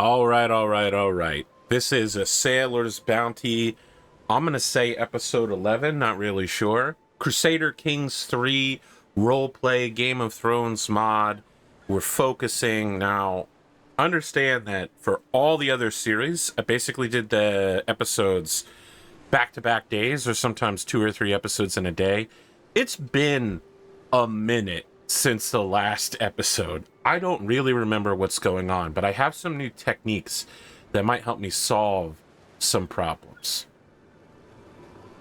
All right, all right, all right. This is a Sailor's Bounty. I'm going to say episode 11, not really sure. Crusader Kings 3 roleplay Game of Thrones mod. We're focusing now. Understand that for all the other series, I basically did the episodes back-to-back days, or sometimes 2 or 3 episodes in a day. It's been a minute since the last episode. I don't really remember what's going on, but I have some new techniques that might help me solve some problems.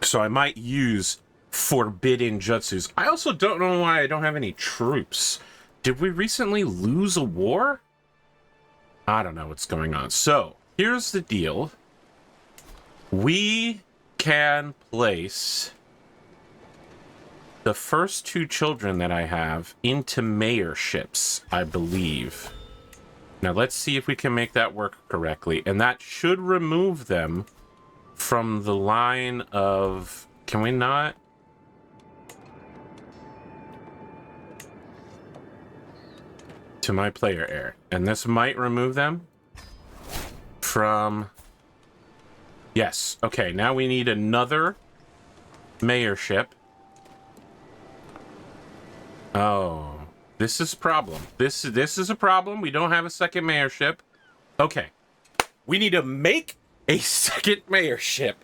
So I might use forbidden jutsus. I also don't know why I don't have any troops. Did we recently lose a war? I don't know what's going on. So here's the deal. We can place the first 2 children that I have into mayorships, I believe. Now let's see if we can make that work correctly. And that should remove them from the line of... Can we not? To my player heir. And this might remove them from... Yes. Okay, now we need another mayorship. Oh, this is a problem. This is a problem. We don't have a second mayorship. Okay. We need to make a second mayorship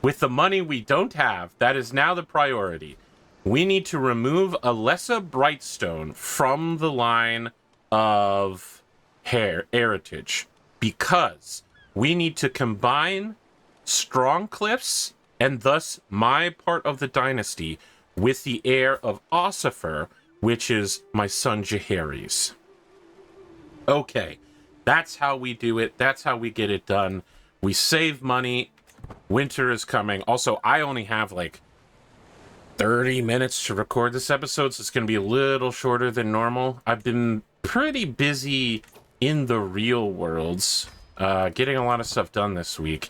with the money we don't have. That is now the priority. We need to remove Mella Brightstone from the line of heritage because we need to combine Strong Cliffs and thus my part of the dynasty with the heir of Ossifer, which is my son Jaehaerys. Okay, that's how we do it. That's how we get it done. We save money. Winter is coming. Also, I only have like 30 minutes to record this episode, so it's going to be a little shorter than normal. I've been pretty busy in the real worlds, getting a lot of stuff done this week.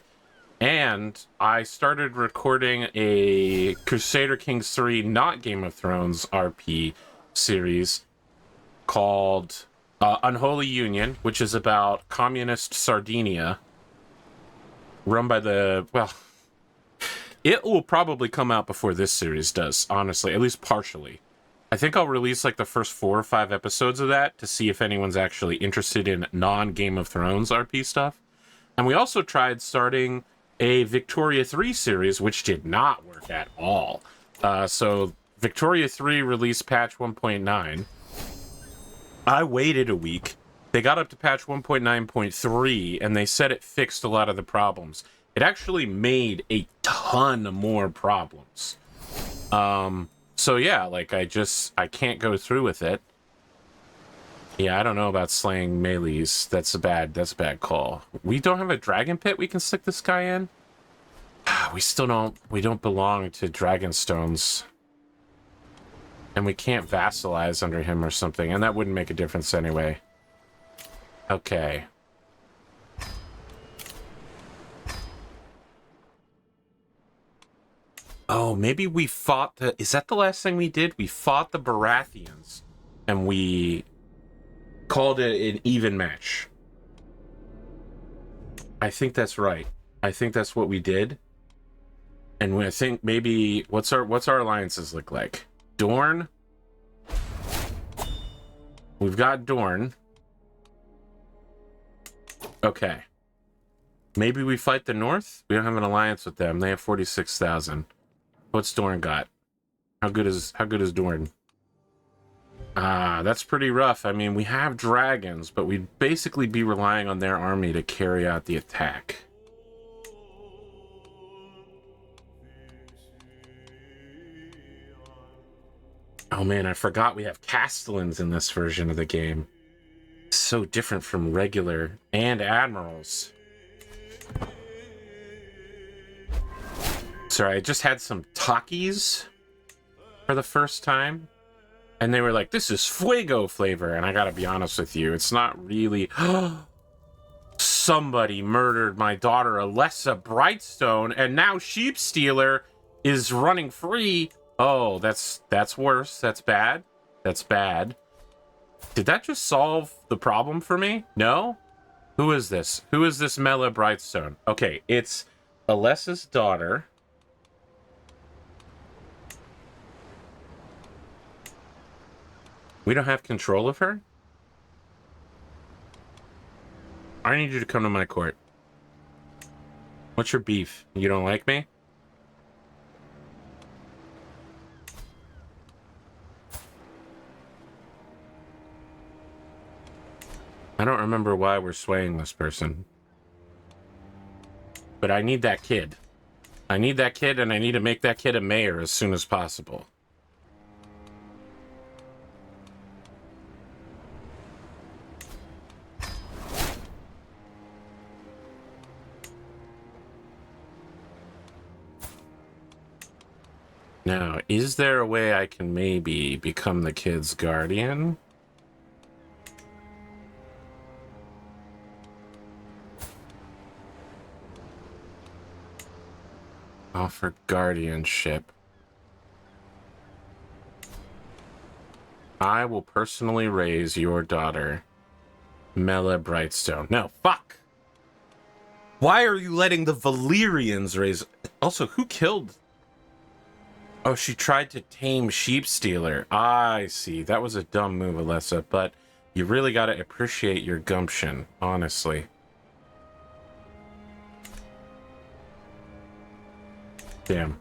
And I started recording a Crusader Kings 3, not Game of Thrones RP series called Unholy Union, which is about communist Sardinia, run by the, well, it will probably come out before this series does, honestly, at least partially. I think I'll release like the first 4 or 5 episodes of that to see if anyone's actually interested in non-Game of Thrones RP stuff. And we also tried starting a Victoria 3 series, which did not work at all. So Victoria 3 released patch 1.9. I waited a week. They got up to patch 1.9.3, and they said it fixed a lot of the problems. It actually made a ton more problems. So yeah, like I can't go through with it. Yeah, I don't know about slaying melees. That's a bad call. We don't have a dragon pit we can stick this guy in? We don't belong to Dragonstones. And we can't vassalize under him or something, and that wouldn't make a difference anyway. Okay. Oh, maybe we fought the... Is that the last thing we did? We fought the Baratheons, and we called it an even match. I think that's right. I think that's what we did. And I think maybe... What's our alliances look like? Dorne? We've got Dorne. Okay. Maybe we fight the North? We don't have an alliance with them. They have 46,000. What's Dorne got? How good is Dorne? That's pretty rough. I mean, we have dragons, but we'd basically be relying on their army to carry out the attack. Oh man, I forgot we have castellans in this version of the game. It's so different from regular and admirals. Sorry, I just had some Takis for the first time. And they were like, this is fuego flavor. And I gotta be honest with you, it's not really... Somebody murdered my daughter, Mella Brightstone, and now Sheep Stealer is running free. Oh, that's worse. That's bad. That's bad. Did that just solve the problem for me? No? Who is this? Who is this Mella Brightstone? Okay, it's Alessa's daughter. We don't have control of her? I need you to come to my court. What's your beef? You don't like me? I don't remember why we're swaying this person. But I need that kid. I need that kid, and I need to make that kid a mayor as soon as possible. Now, is there a way I can maybe become the kid's guardian? Offer guardianship. I will personally raise your daughter, Mella Brightstone. No, fuck! Why are you letting the Valyrians raise... Also, who killed... Oh, she tried to tame Sheep Stealer. I see. That was a dumb move, Alessa, but you really gotta appreciate your gumption, honestly. Damn.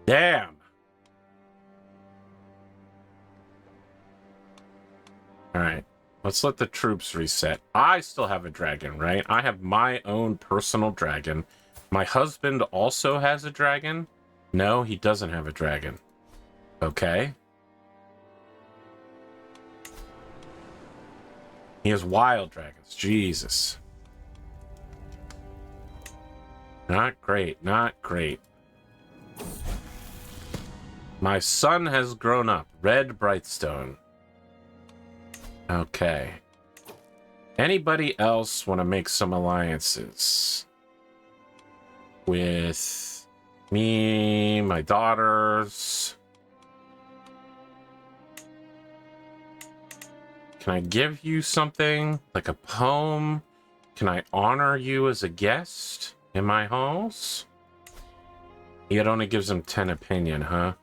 Damn! Alright. Let's let the troops reset. I still have a dragon, right? I have my own personal dragon. My husband also has a dragon? No, he doesn't have a dragon. Okay. He has wild dragons. Jesus. Not great. Not great. My son has grown up. Red Brightstone. Okay. Anybody else want to make some alliances? With me, my daughters. Can I give you something? Like a poem? Can I honor you as a guest in my halls? It only gives him 10 opinion, huh?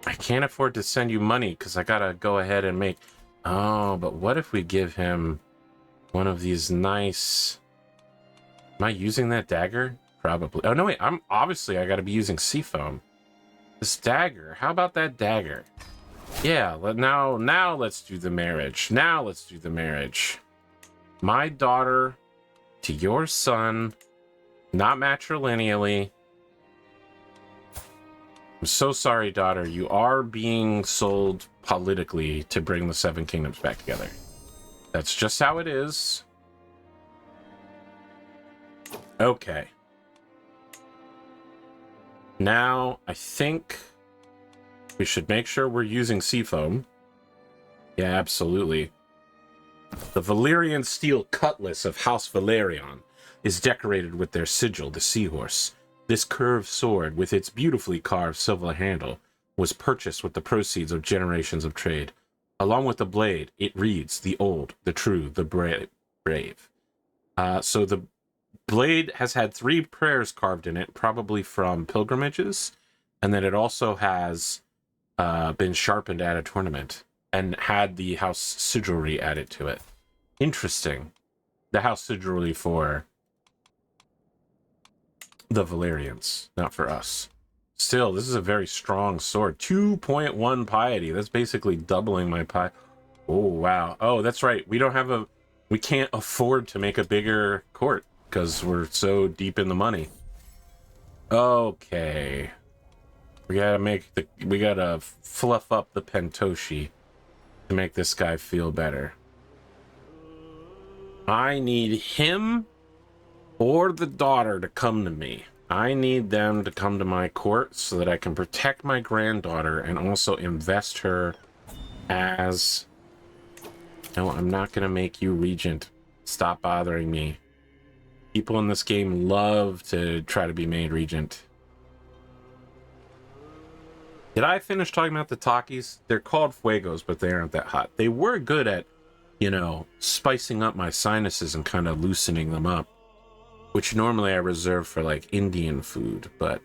I can't afford to send you money because I gotta go ahead and make... Oh, but what if we give him one of these nice... Am I using that dagger? Probably. Oh, no, wait. I gotta be using seafoam. This dagger. How about that dagger? Yeah, now let's do the marriage. Now let's do the marriage. My daughter to your son, not matrilineally. I'm so sorry, daughter. You are being sold politically to bring the Seven Kingdoms back together. That's just how it is. Okay. Now, I think we should make sure we're using seafoam. Yeah, absolutely. The Valyrian steel cutlass of House Valyrian is decorated with their sigil, the seahorse. This curved sword, with its beautifully carved silver handle, was purchased with the proceeds of generations of trade. Along with the blade, it reads, the old, the true, the brave. So the blade has had 3 prayers carved in it, probably from pilgrimages, and then it also has been sharpened at a tournament and had the house sigilry added to it. Interesting. The house sigilry for the Valyrians, not for us. Still, this is a very strong sword. 2.1 piety. That's basically doubling my piety. Oh, wow. Oh, that's right. We can't afford to make a bigger court because we're so deep in the money. Okay. We gotta fluff up the Pentoshi to make this guy feel better. I need him or the daughter to come to me. I need them to come to my court so that I can protect my granddaughter and also invest her as... No, I'm not gonna make you regent. Stop bothering me. People in this game love to try to be made regent. Did I finish talking about the Takis? They're called Fuegos, but they aren't that hot. They were good at, you know, spicing up my sinuses and kind of loosening them up, which normally I reserve for, like, Indian food, but...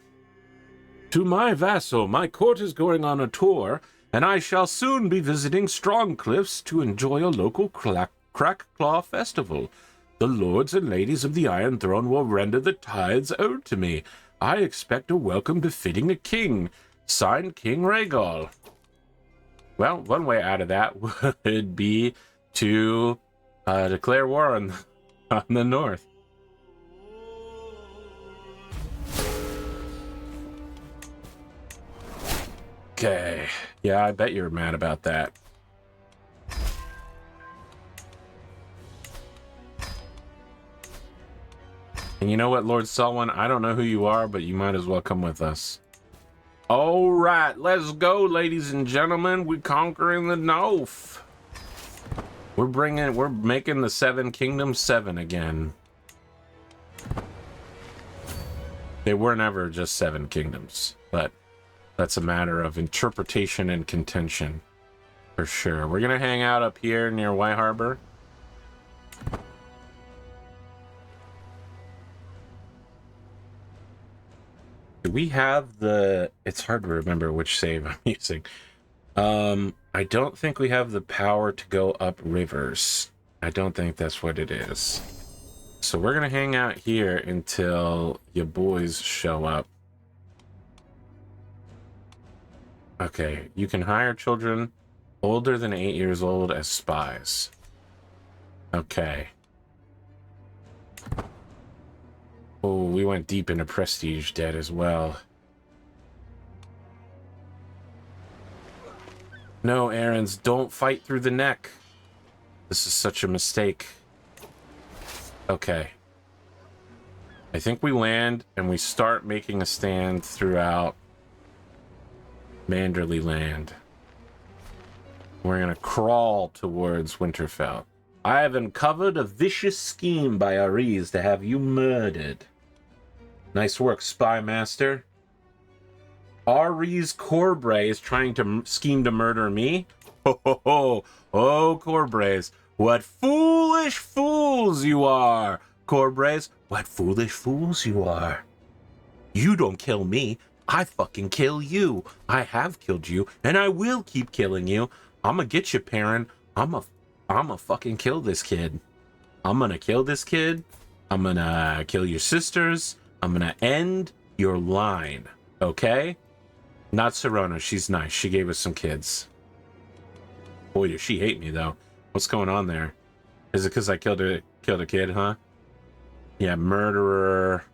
To my vassal, my court is going on a tour, and I shall soon be visiting Strongcliffs to enjoy a local Crack-Claw festival. The lords and ladies of the Iron Throne will render the tithes owed to me. I expect a welcome befitting a king. Signed, King Rhaegal. Well, one way out of that would be to declare war on the north. Okay. Yeah, I bet you're mad about that. And you know what, Lord Selwyn? I don't know who you are, but you might as well come with us. All right, let's go, ladies and gentlemen. We're conquering the north. We're making the Seven Kingdoms 7 again. They were never just 7 kingdoms, but that's a matter of interpretation and contention, for sure. We're gonna hang out up here near White Harbor. Do we have the... It's hard to remember which save I'm using. I don't think we have the power to go up rivers. I don't think that's what it is. So we're gonna hang out here until your boys show up. Okay, you can hire children older than 8 years old as spies. Okay. Oh, we went deep into prestige debt as well. No, Aarons, don't fight through the neck. This is such a mistake. Okay. I think we land and we start making a stand throughout Manderley Land. We're gonna crawl towards Winterfell. I have uncovered a vicious scheme by Armies to have you murdered. Nice work, Spy Master. Armies Corbray is trying to scheme to murder me? Ho ho ho! Oh, Corbrays, what foolish fools you are! Corbrays, what foolish fools you are! You don't kill me, I fucking kill you. I have killed you, and I will keep killing you. I'ma get you, Perrin. I'ma fucking kill this kid. I'm gonna kill this kid. I'm gonna kill your sisters. I'm gonna end your line, okay? Not Serona, she's nice. She gave us some kids. Boy, does she hate me, though. What's going on there? Is it because I killed a kid, huh? Yeah, murderer...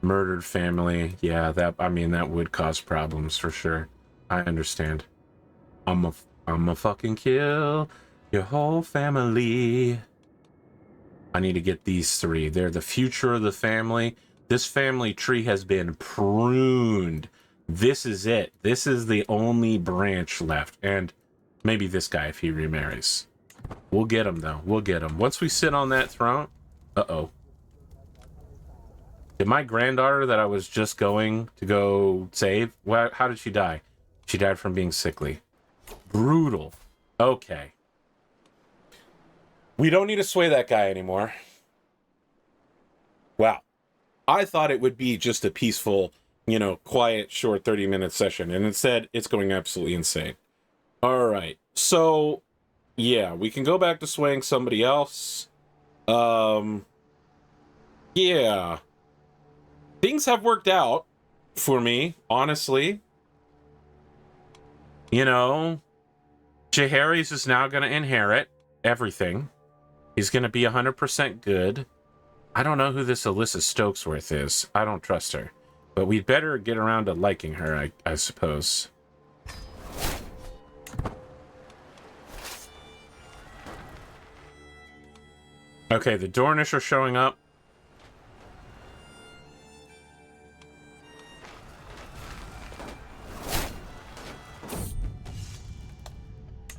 Murdered family. Yeah, that would cause problems for sure. I understand. I'ma fucking kill your whole family. I need to get these 3. They're the future of the family. This family tree has been pruned. This is it. This is the only branch left. And maybe this guy if he remarries. We'll get him though. We'll get him. Once we sit on that throne. Uh-oh. Did my granddaughter that I was just going to go save, how did she die? She died from being sickly. Brutal. Okay. We don't need to sway that guy anymore. Wow. I thought it would be just a peaceful, you know, quiet, short 30-minute session, and instead, it's going absolutely insane. All right. So, yeah, we can go back to swaying somebody else. Yeah. Things have worked out for me, honestly. You know, Jaehaerys is now going to inherit everything. He's going to be 100% good. I don't know who this Alyssa Stokesworth is. I don't trust her. But we'd better get around to liking her, I suppose. Okay, the Dornish are showing up.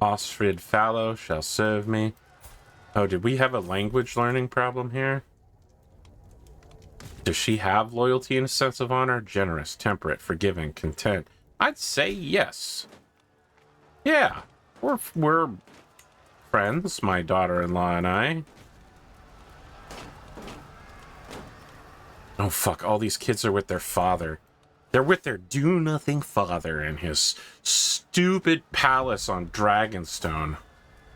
Osfrid Fallow shall serve me. Oh, did we have a language learning problem here? Does she have loyalty and a sense of honor? Generous, temperate, forgiving, content, I'd say yes. Yeah, we're friends, my daughter-in-law and I. Oh, fuck. All these kids are with their father. They're with their do-nothing father in his stupid palace on Dragonstone.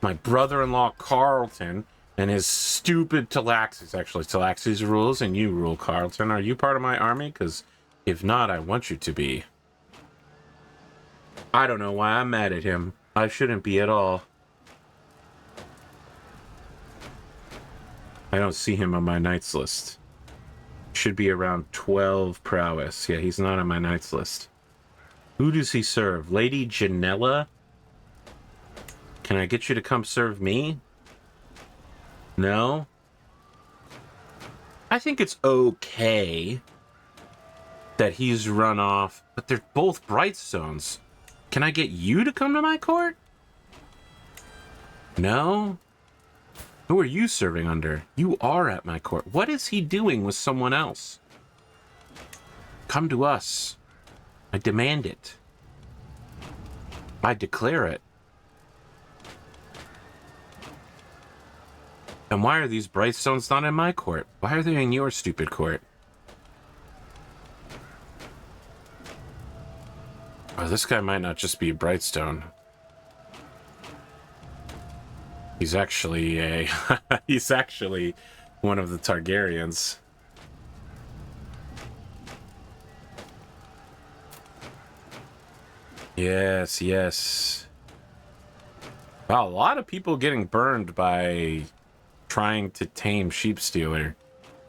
My brother-in-law, Carlton, and his stupid Talaxis. Actually, Talaxis rules and you rule, Carlton. Are you part of my army? Because if not, I want you to be. I don't know why I'm mad at him. I shouldn't be at all. I don't see him on my knights list. Should be around 12 prowess. Yeah, he's not on my knights list. Who does he serve? Lady Janella? Can I get you to come serve me? No? I think it's okay that he's run off, but they're both Brightstones. Can I get you to come to my court? No? Who are you serving under? You are at my court. What is he doing with someone else? Come to us. I demand it. I declare it. And why are these Brightstones not in my court? Why are they in your stupid court? Oh, this guy might not just be a Brightstone. He's actually a... he's actually one of the Targaryens. Yes, yes. Wow, a lot of people getting burned by trying to tame Sheepstealer.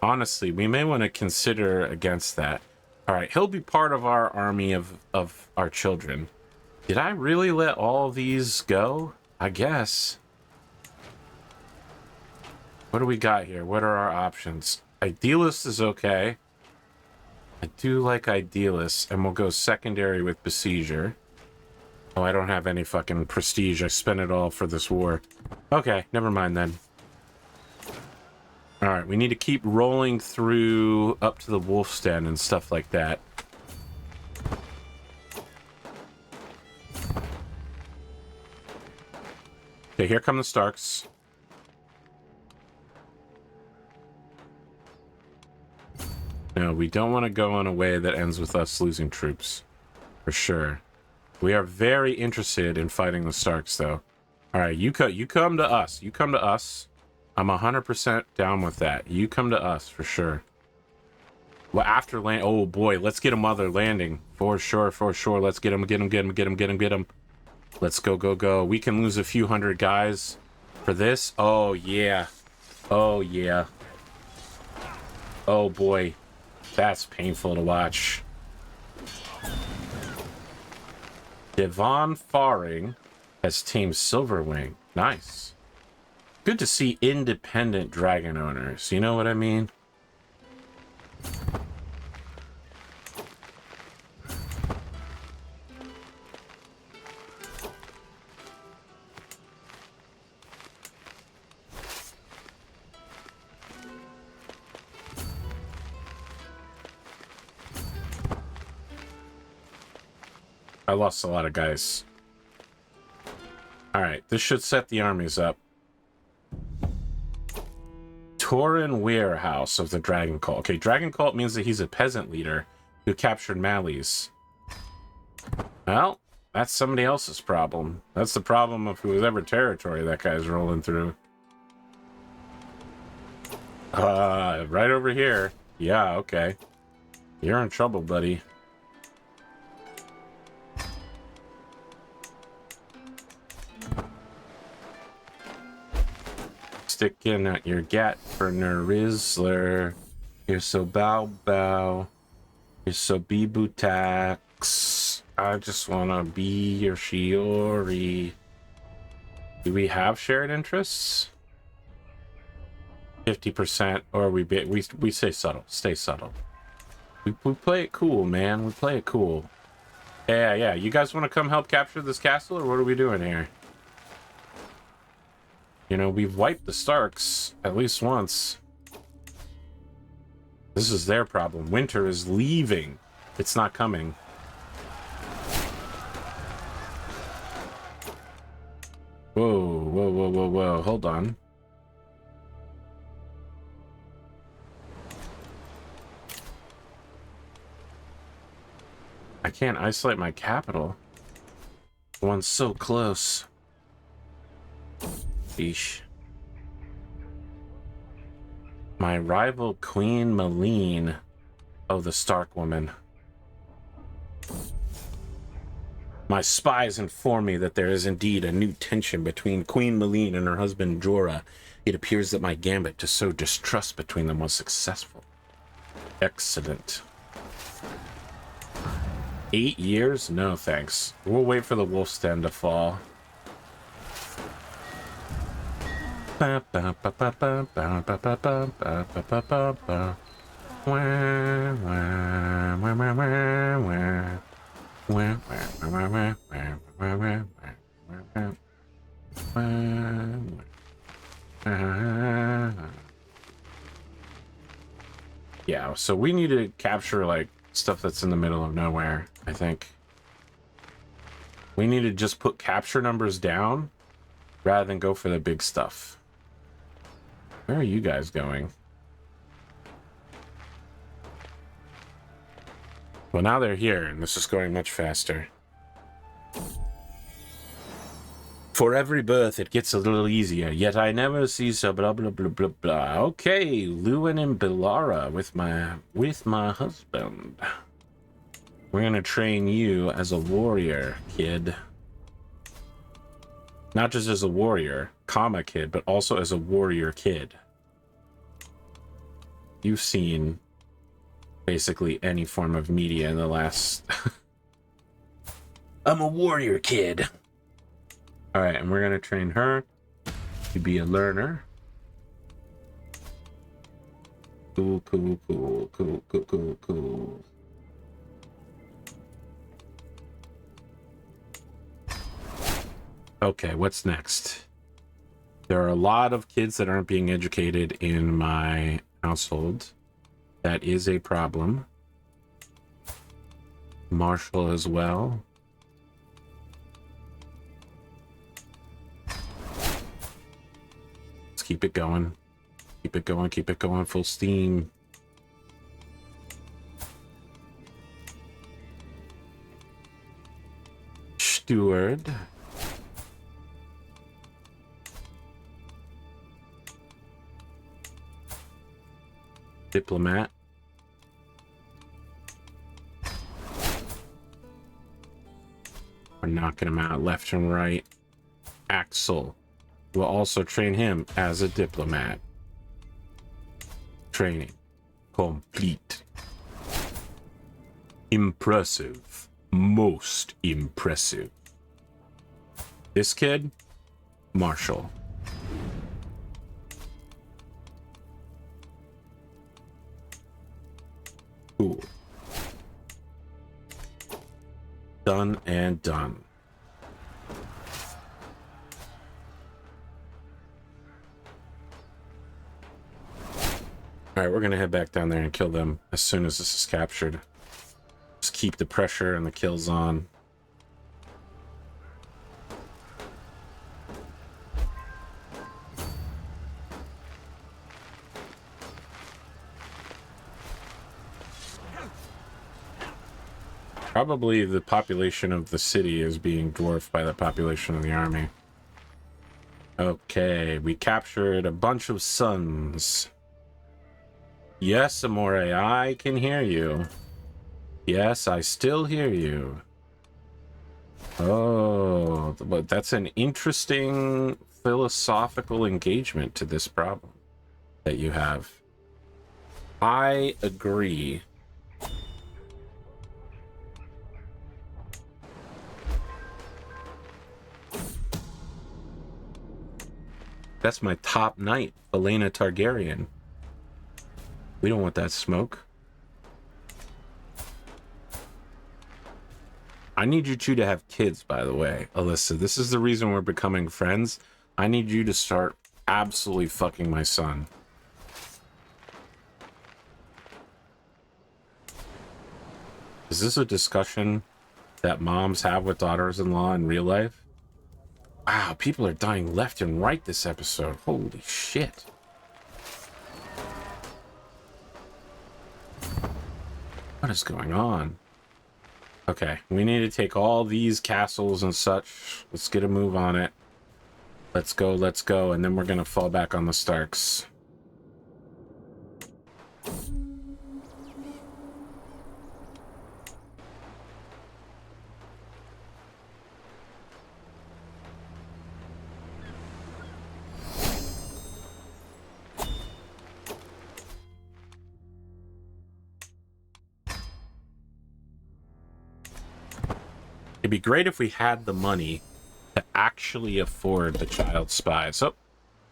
Honestly, we may want to consider against that. Alright, he'll be part of our army of our children. Did I really let all these go? I guess. What do we got here? What are our options? Idealist is okay. I do like Idealist, and we'll go secondary with Besieger. Oh, I don't have any fucking prestige. I spent it all for this war. Okay, never mind then. Alright, we need to keep rolling through up to the Wolf's Den and stuff like that. Okay, here come the Starks. No, we don't want to go in a way that ends with us losing troops. For sure. We are very interested in fighting the Starks, though. Alright, you come to us. You come to us. I'm 100% down with that. You come to us, for sure. Well, after land... Oh, boy. Let's get a mother landing. For sure, for sure. Let's get him, get him, get him, get him, get him, get him. Let's go, go, go. We can lose a few hundred guys for this. Oh, yeah. Oh, yeah. Oh, boy. That's painful to watch. Devon Faring has tamed Silverwing. Nice. Good to see independent dragon owners. You know what I mean? I lost a lot of guys. Alright, this should set the armies up. Torin Warehouse of the Dragon Cult. Okay, Dragon Cult means that he's a peasant leader who captured Mallees. Well, that's somebody else's problem. That's the problem of whoever territory that guy's rolling through. Right over here. Yeah, okay. You're in trouble, buddy. Sticking at your gat for Rizzler. You're so bow bow. You're so bee-boo-tax. I just wanna be your Shiori. Do we have shared interests? 50%, or we stay subtle. Stay subtle. We play it cool, man. We play it cool. Yeah, yeah. You guys want to come help capture this castle, or what are we doing here? You know, we've wiped the Starks at least once. This is their problem. Winter is leaving. It's not coming. Whoa, whoa, whoa, whoa, whoa. Hold on. I can't isolate my capital. The one's so close. Yeesh. My rival Queen Malene. Oh, the Stark woman. My spies inform me that there is indeed a new tension between Queen Malene and her husband Jorah. It appears that my gambit to sow distrust between them was successful. Excellent. 8 years? No, thanks. We'll wait for the wolf's den to fall. Yeah, so we need to capture like stuff that's in the middle of nowhere, I think. We need to just put capture numbers down rather than go for the big stuff. Where are you guys going? Well, now they're here, and this is going much faster. For every birth, it gets a little easier, yet I never see so blah blah blah blah blah. Okay, Lewin and Belara with my husband. We're gonna train you as a warrior, kid. Not just as a warrior, comma kid, but also as a warrior kid. You've seen basically any form of media in the last... I'm a warrior kid. Alright, and we're gonna train her to be a learner. Cool, cool, cool, cool, cool, cool, cool. Okay, what's next? There are a lot of kids that aren't being educated in my household. That is a problem. Marshall as well. Let's keep it going. Keep it going, keep it going, full steam. Steward. Diplomat. We're knocking him out left and right. Axel. We'll also train him as a diplomat. Training complete. Impressive. Most impressive. This kid, Marshall. Cool. Done and done. Alright, we're gonna head back down there and kill them as soon as this is captured. Just keep the pressure and the kills on. Probably the population of the city is being dwarfed by the population of the army. Okay, we captured a bunch of sons. Yes, Amore, I can hear you. Yes, I still hear you. Oh, but that's an interesting philosophical engagement to this problem that you have. I agree. That's my top knight, Elena Targaryen. We don't want that smoke. I need you two to have kids, by the way, Alyssa. This is the reason we're becoming friends. I need you to start absolutely fucking my son. Is this a discussion that moms have with daughters-in-law in real life? Wow, people are dying left and right this episode. Holy shit. What is going on? Okay, we need to take all these castles and such. Let's get a move on it. Let's go, and then we're gonna fall back on the Starks. It'd be great if we had the money to actually afford the child spies. Oh,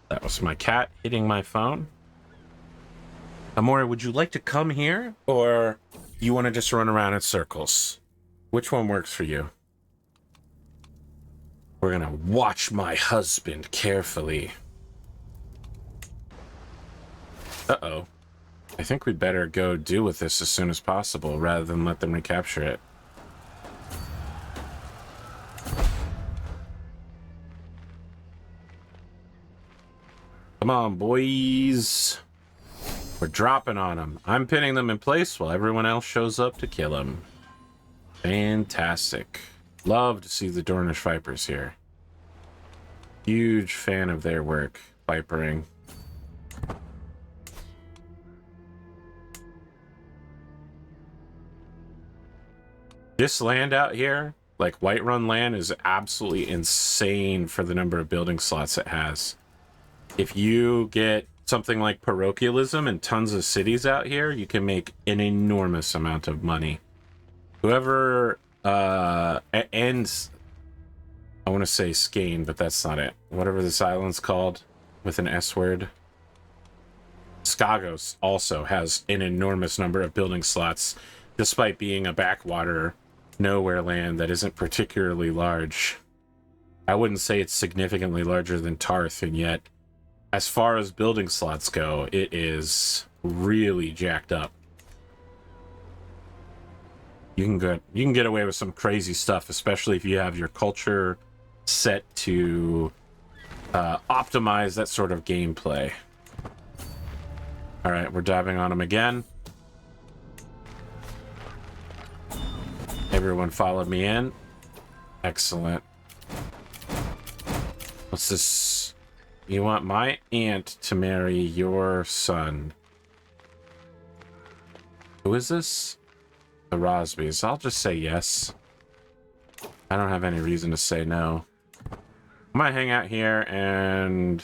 that was my cat hitting my phone. Amora, would you like to come here, or you want to just run around in circles? Which one works for you? We're gonna watch my husband carefully. Uh-oh. I think we'd better go deal with this as soon as possible, rather than let them recapture it. Come on, boys. We're dropping on them. I'm pinning them in place while everyone else shows up to kill them. Fantastic. Love to see the Dornish Vipers here. Huge fan of their work, vipering. This land out here, like Whiterun land, is absolutely insane for the number of building slots it has. If you get something like parochialism and tons of cities out here, you can make an enormous amount of money. Whoever ends, I want to say Skane, but that's not it. Whatever this island's called with an S word. Skagos also has an enormous number of building slots, despite being a backwater nowhere land that isn't particularly large. I wouldn't say it's significantly larger than Tarth, and yet as far as building slots go, it is really jacked up. You can get away with some crazy stuff, especially if you have your culture set to optimize that sort of gameplay. All right, we're diving on them again. Everyone followed me in. Excellent. What's this? You want my aunt to marry your son. Who is this? The Rosbys. I'll just say yes. I don't have any reason to say no. I might hang out here and...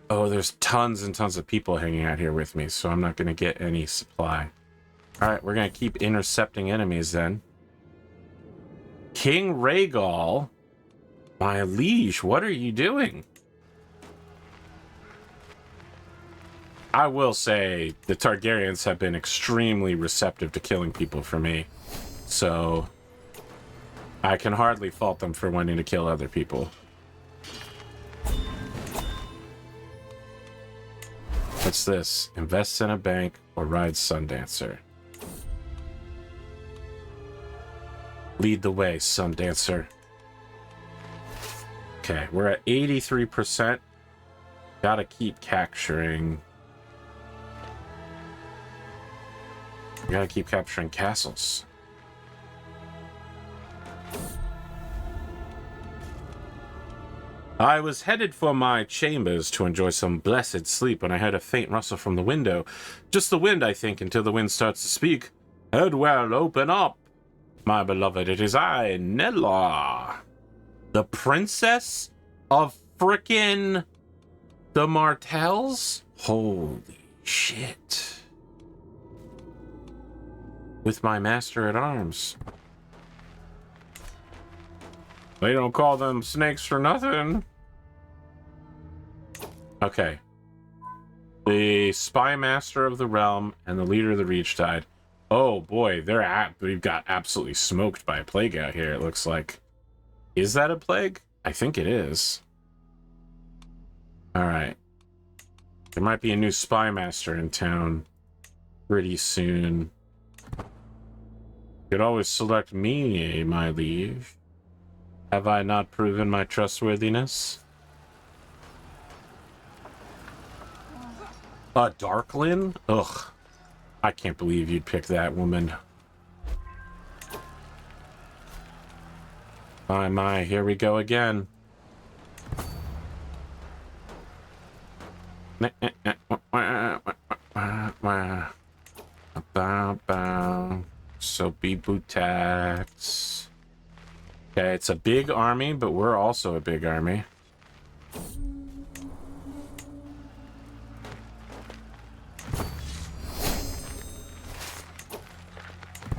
Oh, there's tons and tons of people hanging out here with me, so I'm not going to get any supply. Alright, we're going to keep intercepting enemies then. King Rhaegal, my liege, what are you doing? I will say the Targaryens have been extremely receptive to killing people for me. So I can hardly fault them for wanting to kill other people. What's this? Invest in a bank or ride Sundancer. Lead the way, Sundancer. Okay, we're at 83%. Gotta keep capturing. We gotta keep capturing castles. I was headed for my chambers to enjoy some blessed sleep when I heard a faint rustle from the window. Just the wind, I think, until the wind starts to speak. Headwell, open up. My beloved, it is I, Nella. The princess of frickin' the Martells? Holy shit. With my master at arms. They don't call them snakes for nothing. Okay. The spy master of the realm and the leader of the Reach died. Oh boy, we've got absolutely smoked by a plague out here, it looks like. Is that a plague? I think it is. Alright. There might be a new spy master in town pretty soon. You could always select me, my liege. Have I not proven my trustworthiness? Darklyn? Ugh. I can't believe you'd pick that woman. My, here we go again. Soapy Bootax. Okay, it's a big army, but we're also a big army.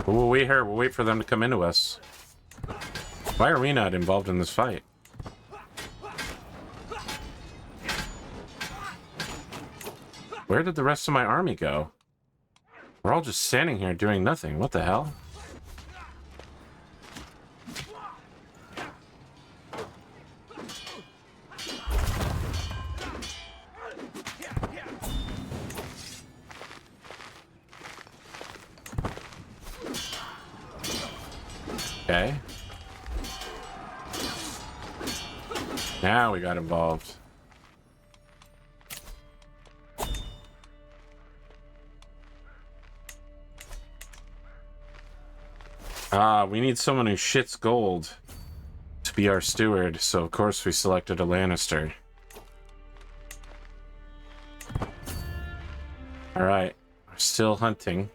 We'll wait here. We'll wait for them to come into us. Why are we not involved in this fight? Where did the rest of my army go? We're all just standing here doing nothing. What the hell? Okay. Now we got involved. We need someone who shits gold to be our steward, so of course we selected a Lannister. Alright, we're still hunting.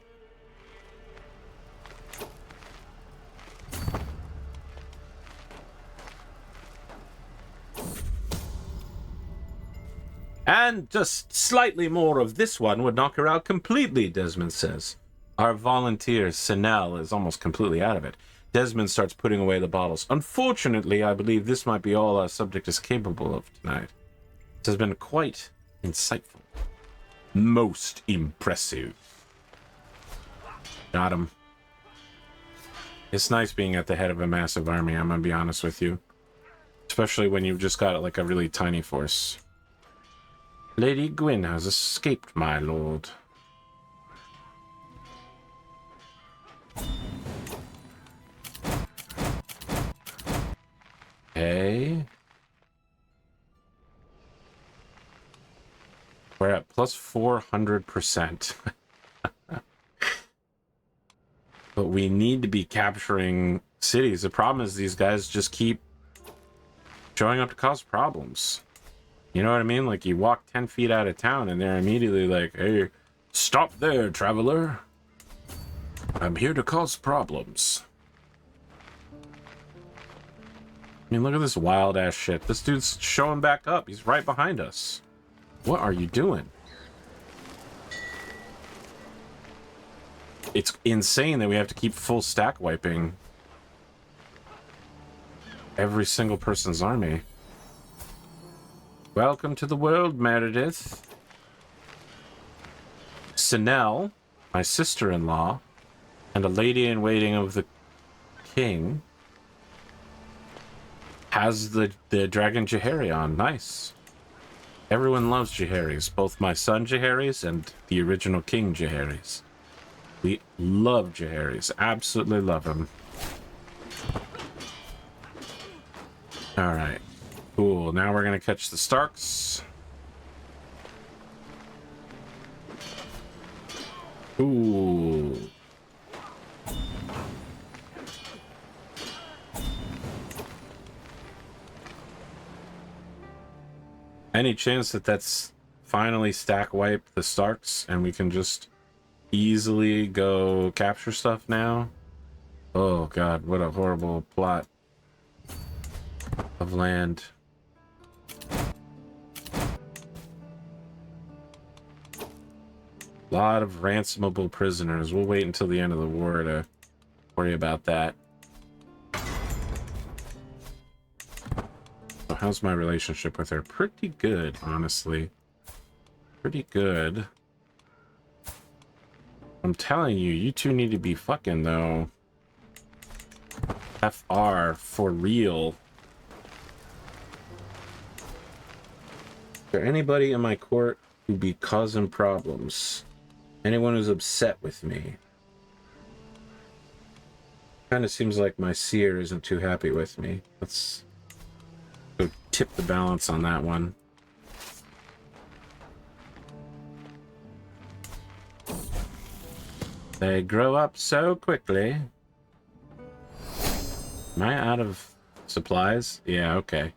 And just slightly more of this one would knock her out completely, Desmond says. Our volunteer, Sinel, is almost completely out of it. Desmond starts putting away the bottles. Unfortunately, I believe this might be all our subject is capable of tonight. This has been quite insightful. Most impressive. Got him. It's nice being at the head of a massive army, I'm gonna be honest with you. Especially when you've just got, like, a really tiny force. Lady Gwyn has escaped, my lord. Okay. We're at plus 400%. But we need to be capturing cities. The problem is these guys just keep showing up to cause problems. You know what I mean? Like, you walk 10 feet out of town and they're immediately like, hey, stop there, traveler. I'm here to cause problems. I mean, look at this wild-ass shit. This dude's showing back up. He's right behind us. What are you doing? It's insane that we have to keep full stack wiping every single person's army. Welcome to the world, Meredith. Sinel, my sister-in-law, and a lady-in-waiting of the king, has the dragon Jaharion. Nice. Everyone loves Jaharis, both my son Jaharis and the original King Jaharis. We love Jaharis, absolutely love him. Alright, cool. Now we're gonna catch the Starks. Ooh. Any chance that that's finally stack wipe the Starks and we can just easily go capture stuff now? Oh god, what a horrible plot of land. A lot of ransomable prisoners. We'll wait until the end of the war to worry about that. So how's my relationship with her? Pretty good, honestly. Pretty good. I'm telling you, you two need to be fucking, though. FR for real. Is there anybody in my court who'd be causing problems? Anyone who's upset with me? Kind of seems like my seer isn't too happy with me. Let's go tip the balance on that one. They grow up so quickly. Am I out of supplies? Yeah, okay.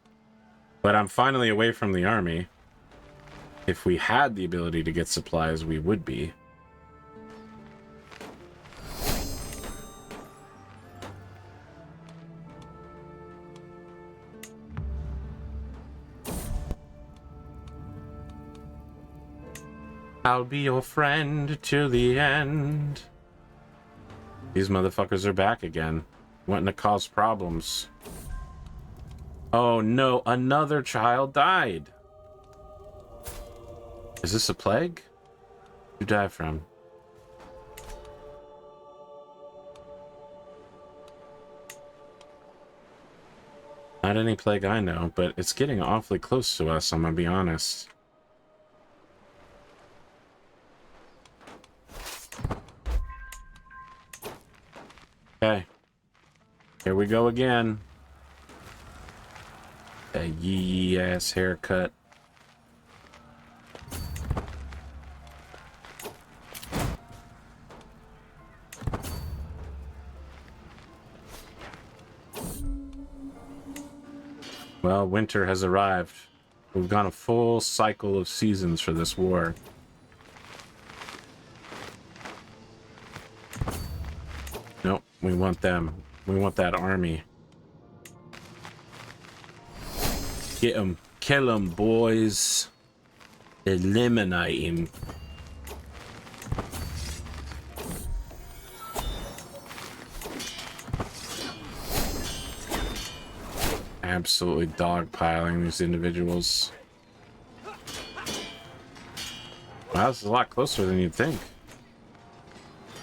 But I'm finally away from the army. If we had the ability to get supplies, we would be. I'll be your friend till the end. These motherfuckers are back again, wanting to cause problems. Oh no, another child died. Is this a plague? Who died from? Not any plague I know, but it's getting awfully close to us, I'm gonna be honest. Okay. Here we go again. A yee ass haircut. Well, winter has arrived. We've gone a full cycle of seasons for this war. Nope, we want them. We want that army. Get them. Kill them, boys. Eliminate him. Absolutely dogpiling these individuals. Wow, this is a lot closer than you'd think.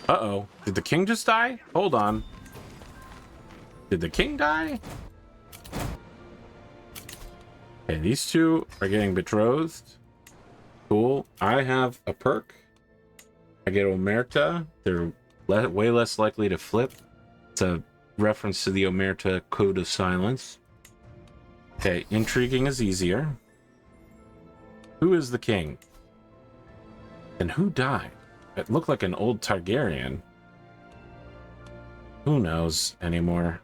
Uh-oh. Did the king just die? Hold on. Did the king die? Okay, these two are getting betrothed. Cool. I have a perk. I get Omerta. They're way less likely to flip. It's a reference to the Omerta Code of Silence. Okay, intriguing is easier. Who is the king? And who died? It looked like an old Targaryen. Who knows anymore?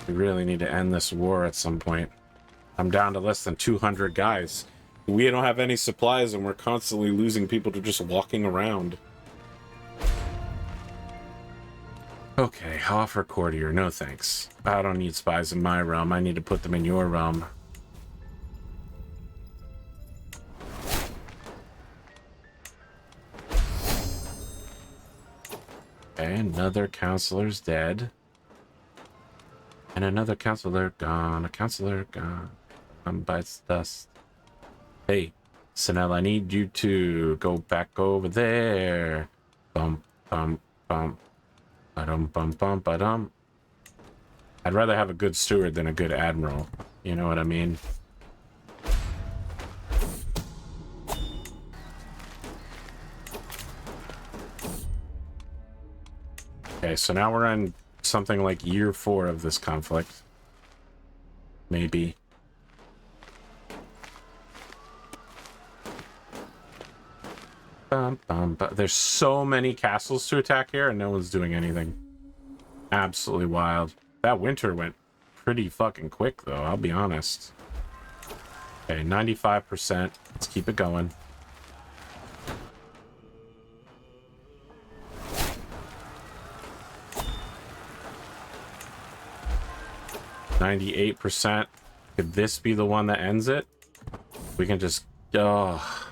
We really need to end this war at some point. I'm down to less than 200 guys. We don't have any supplies and we're constantly losing people to just walking around. Okay, offer courtier. No thanks. I don't need spies in my realm. I need to put them in your realm. Okay, another counselor's dead. And another counselor gone. A counselor gone. Bites dust. Hey, Sinel, I need you to go back over there. Bum, bum, bum. Ba-dum, bum, bum, ba-dum. I'd rather have a good steward than a good admiral. You know what I mean? Okay, so now we're on something like year 4 of this conflict. Maybe. There's so many castles to attack here and no one's doing anything. Absolutely wild. That winter went pretty fucking quick though, I'll be honest. Okay, 95%. Let's keep it going. %. Could this be the one that ends it? We can just... Oh.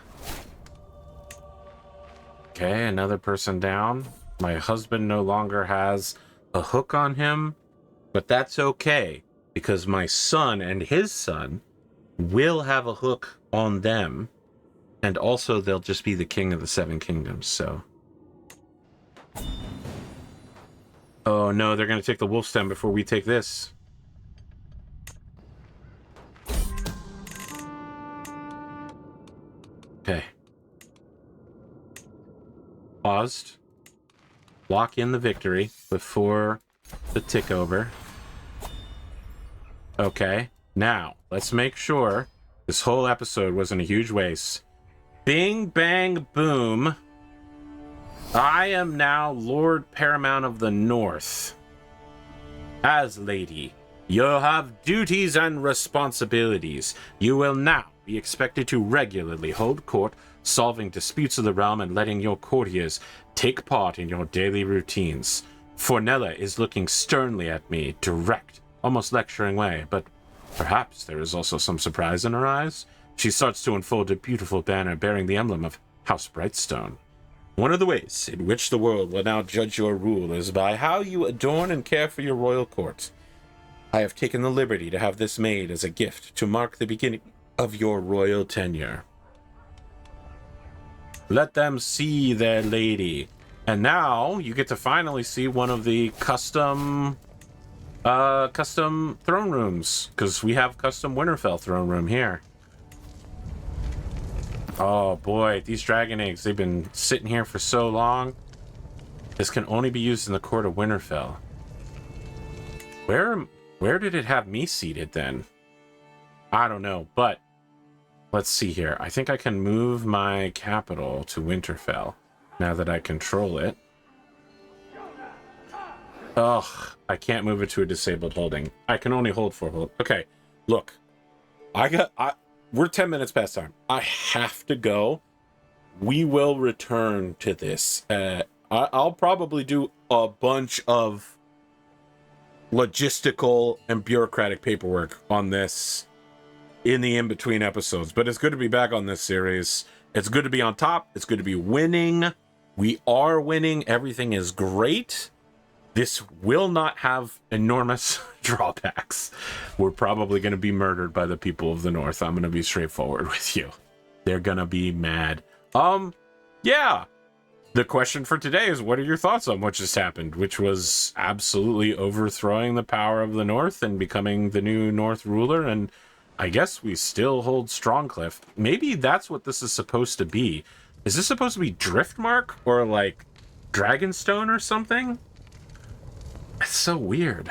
Okay, another person down. My husband no longer has a hook on him, but that's okay because my son and his son will have a hook on them, and also they'll just be the king of the 7 kingdoms, so... Oh no, they're gonna take the wolf stem before we take this. Okay, paused. Lock in the victory before the tick over. Okay, now let's make sure this whole episode wasn't a huge waste. Bing, bang, boom. I am now Lord Paramount of the North. As lady, you have duties and responsibilities. You will now be expected to regularly hold court, solving disputes of the realm and letting your courtiers take part in your daily routines. Fornella is looking sternly at me, direct, almost lecturing way, but perhaps there is also some surprise in her eyes. She starts to unfold a beautiful banner bearing the emblem of House Brightstone. One of the ways in which the world will now judge your rule is by how you adorn and care for your royal court. I have taken the liberty to have this made as a gift to mark the beginning of your royal tenure. Let them see their lady. And now you get to finally see one of the custom throne rooms, because we have custom Winterfell throne room here. Oh boy, these dragon eggs, they've been sitting here for so long. This can only be used in the court of Winterfell. Where did it have me seated then? I don't know, but let's see here. I think I can move my capital to Winterfell now that I control it. Ugh, I can't move it to a disabled holding. I can only hold 4 hold. Okay, look. We're 10 minutes past time. I have to go. We will return to this. I'll probably do a bunch of logistical and bureaucratic paperwork on this in the in-between episodes. But it's good to be back on this series. It's good to be on top. It's good to be winning. We are winning. Everything is great. This will not have enormous drawbacks. We're probably going to be murdered by the people of the North. I'm going to be straightforward with you. They're going to be mad. Yeah. The question for today is, what are your thoughts on what just happened? Which was absolutely overthrowing the power of the North and becoming the new North ruler. And I guess we still hold Strongcliff. Maybe that's what this is supposed to be. Is this supposed to be Driftmark or like Dragonstone or something? It's so weird.